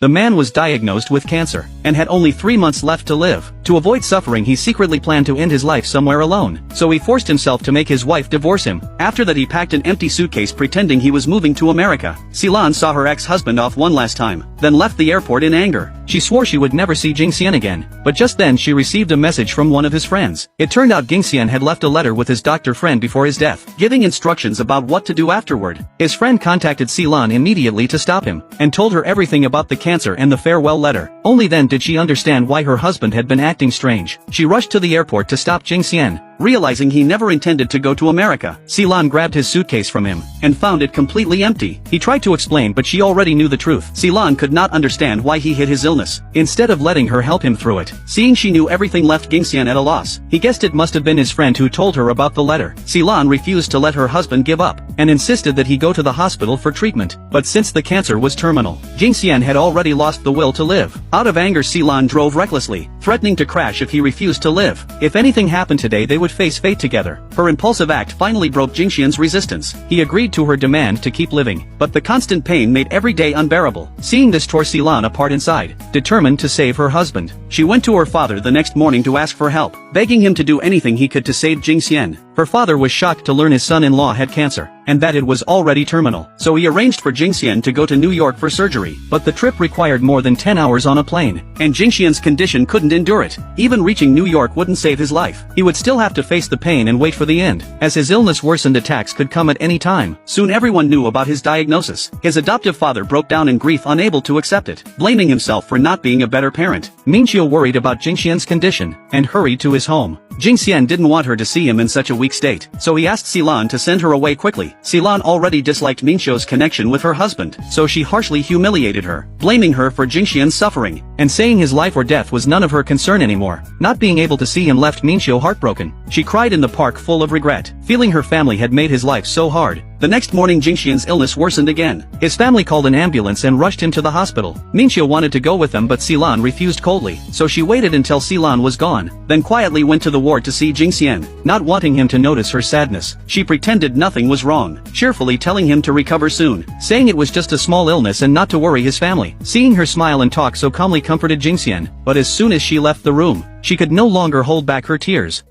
The man was diagnosed with cancer, and had only 3 months left to live. To avoid suffering, he secretly planned to end his life somewhere alone, so he forced himself to make his wife divorce him. After that, he packed an empty suitcase pretending he was moving to America. Silan saw her ex-husband off one last time, then left the airport in anger. She swore she would never see Jingxian again, but just then she received a message from one of his friends. It turned out Jingxian had left a letter with his doctor friend before his death, giving instructions about what to do afterward. His friend contacted Silan immediately to stop him, and told her everything about the cancer and the farewell letter. Only then did she understand why her husband had been acting strange. She rushed to the airport to stop Jingxian, realizing he never intended to go to America. Silan grabbed his suitcase from him, and found it completely empty. He tried to explain, but she already knew the truth. Silan could not understand why he hid his illness, instead of letting her help him through it. Seeing she knew everything left Jingxian at a loss, he guessed it must have been his friend who told her about the letter. Silan refused to let her husband give up, and insisted that he go to the hospital for treatment. But since the cancer was terminal, Jingxian had already lost the will to live. Out of anger, Silan drove recklessly, threatening to crash if he refused to live. If anything happened today, they would face fate together. Her impulsive act finally broke Jingxian's resistance. He agreed to her demand to keep living, but the constant pain made every day unbearable. Seeing this tore Silan apart inside. Determined to save her husband, she went to her father the next morning to ask for help, begging him to do anything he could to save Jingxian. Her father was shocked to learn his son-in-law had cancer, and that it was already terminal, so he arranged for Jingxian to go to New York for surgery. But the trip required more than 10 hours on a plane, and Jingxian's condition couldn't endure it. Even reaching New York wouldn't save his life. He would still have to face the pain and wait for the end. As his illness worsened, attacks could come at any time. Soon everyone knew about his diagnosis. His adoptive father broke down in grief, unable to accept it, blaming himself for not being a better parent. Minqiu worried about Jingxian's condition, and hurried to his home. Jingxian didn't want her to see him in such a weak state, so he asked Silan to send her away quickly. Silan already disliked Minqiu's connection with her husband, so she harshly humiliated her, blaming her for Jingxian's suffering, and saying his life or death was none of her concern anymore. Not being able to see him left Minqiu heartbroken. She cried in the park full of regret, feeling her family had made his life so hard. The next morning, Jingxian's illness worsened again. His family called an ambulance and rushed him to the hospital. Minqiu wanted to go with them, but Silan refused coldly, so she waited until Silan was gone, then quietly went to the ward to see Jingxian. Not wanting him to notice her sadness, she pretended nothing was wrong, cheerfully telling him to recover soon, saying it was just a small illness and not to worry his family. Seeing her smile and talk so calmly comforted Jingxian, but as soon as she left the room, she could no longer hold back her tears.